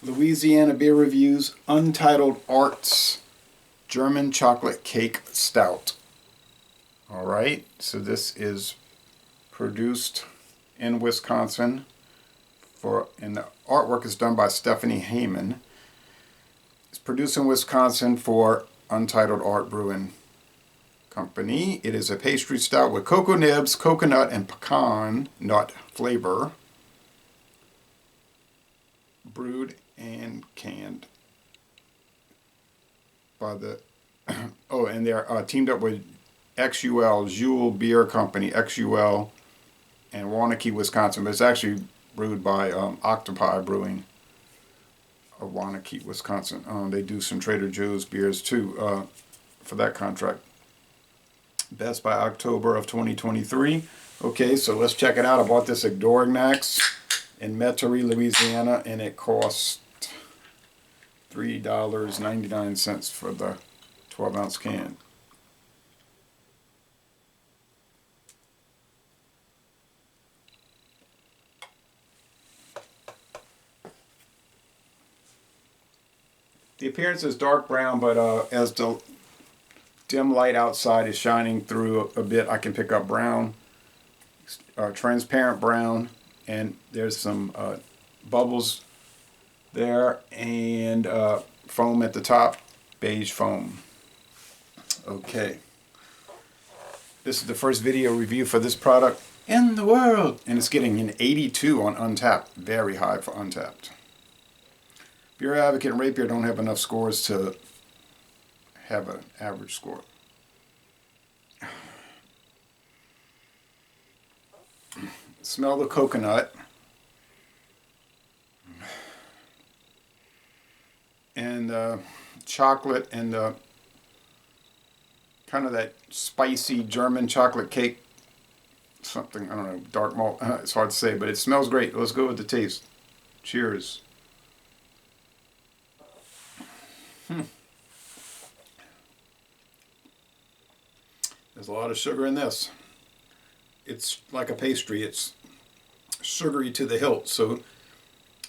Louisiana Beer Reviews Untitled Arts German Chocolate Cake Stout. Alright, so this is produced in Wisconsin, and the artwork is done by Stephanie Heyman. It's produced in Wisconsin for Untitled Art Brewing Company. It is a pastry stout with cocoa nibs, coconut, and pecan nut flavor. Brewed and canned by the and they're teamed up with XUL Jewel Beer Company, XUL, and Waunakee, Wisconsin. But it's actually brewed by Octopi Brewing of Waunakee, Wisconsin. They do some Trader Joe's beers too for that contract. Best by October of 2023. Okay, so let's check it out. I bought this at Dorignax in Metairie, Louisiana, and it cost $3.99 for the 12-ounce can. The appearance is dark brown, but as the dim light outside is shining through a bit, I can pick up brown, transparent brown, and there's some bubbles there, and foam at the top, beige foam. Okay, this is the first video review for this product in the world, and it's getting an 82 on Untapped, very high for Untapped. Beer Advocate and Rapier don't have enough scores to have an average score. Smell the coconut. And chocolate and kind of that spicy German chocolate cake. Something, I don't know, dark malt. It's hard to say, but it smells great. Let's go with the taste. Cheers. There's a lot of sugar in this. It's like a pastry. It's sugary to the hilt. So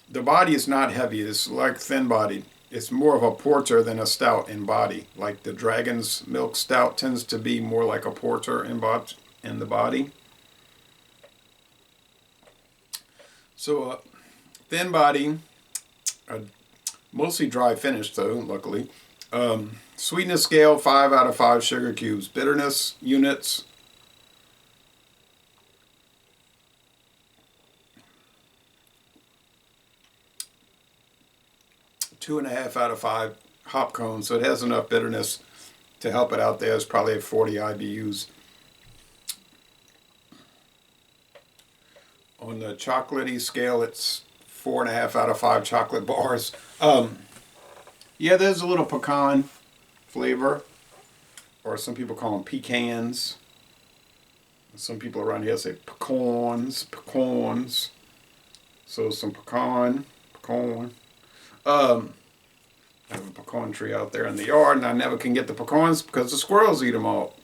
the body is not heavy. It's like thin bodied. It's more of a porter than a stout in body. Like the Dragon's Milk Stout tends to be more like a porter in the body. So thin body, mostly dry finish though, luckily. Sweetness scale, 5 out of 5 sugar cubes. Bitterness units, two and a half out of 5 hop cones. So it has enough bitterness to help it out there. It's probably 40 IBUs. On the chocolatey scale, it's 4.5 out of 5 chocolate bars. Yeah, there's a little pecan flavor, or some people call them pecans. Some people around here say pecans. So some pecan. I have a pecan tree out there in the yard, and I never can get the pecans because the squirrels eat them all.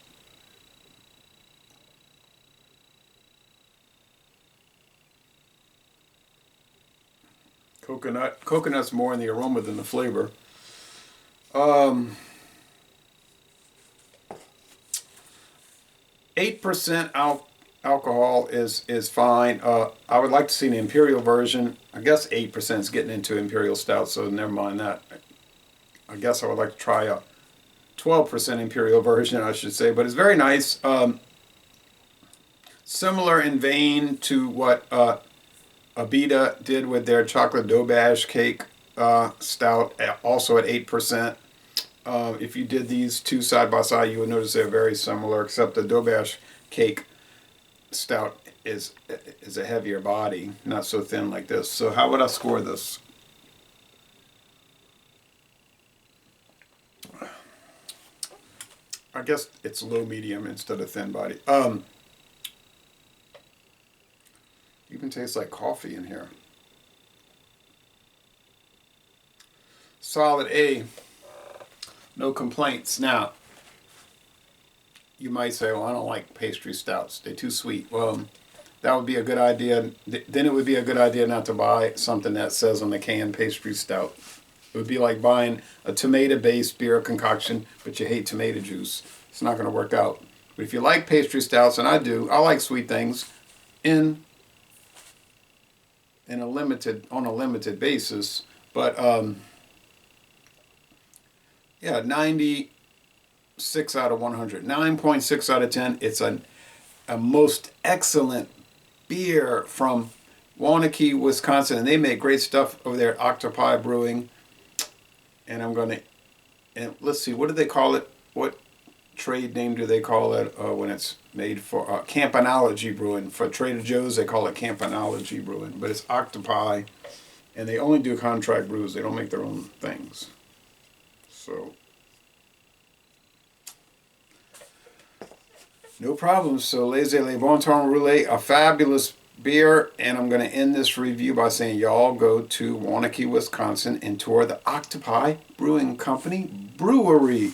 Coconut's more in the aroma than the flavor. 8% alcohol is fine. I would like to see an imperial version. I guess 8% is getting into imperial stout, so never mind that. I guess I would like to try a 12% imperial version, I should say, but it's very nice. Similar in vein to what Abita did with their chocolate dough bash cake stout, also at 8%. If you did these two side by side, you would notice they're very similar, except the dough bash cake stout is a heavier body, not so thin like this. So how would I score this? I guess it's low medium instead of thin body. Even tastes like coffee in here. Solid A. No complaints. Now, you might say, well, I don't like pastry stouts. They're too sweet. Well, that would be a good idea. Then it would be a good idea not to buy something that says on the can pastry stout. It would be like buying a tomato-based beer concoction, but you hate tomato juice. It's not going to work out. But if you like pastry stouts, and I do, I like sweet things on a limited basis. But yeah, 96 out of 100, 9.6 out of 10. It's a most excellent beer from Waunakee, Wisconsin, and they make great stuff over there at Octopi Brewing. And let's see, what do they call it? What trade name do they call it when it's made for Campanology Brewing? For Trader Joe's, they call it Campanology Brewing, but it's Octopi, and they only do contract brews. They don't make their own things. So, no problem. So, Laissez les bon temps roulés, a fabulous beer, and I'm going to end this review by saying y'all go to Waunakee, Wisconsin, and tour the Octopi Brewing Company Brewery.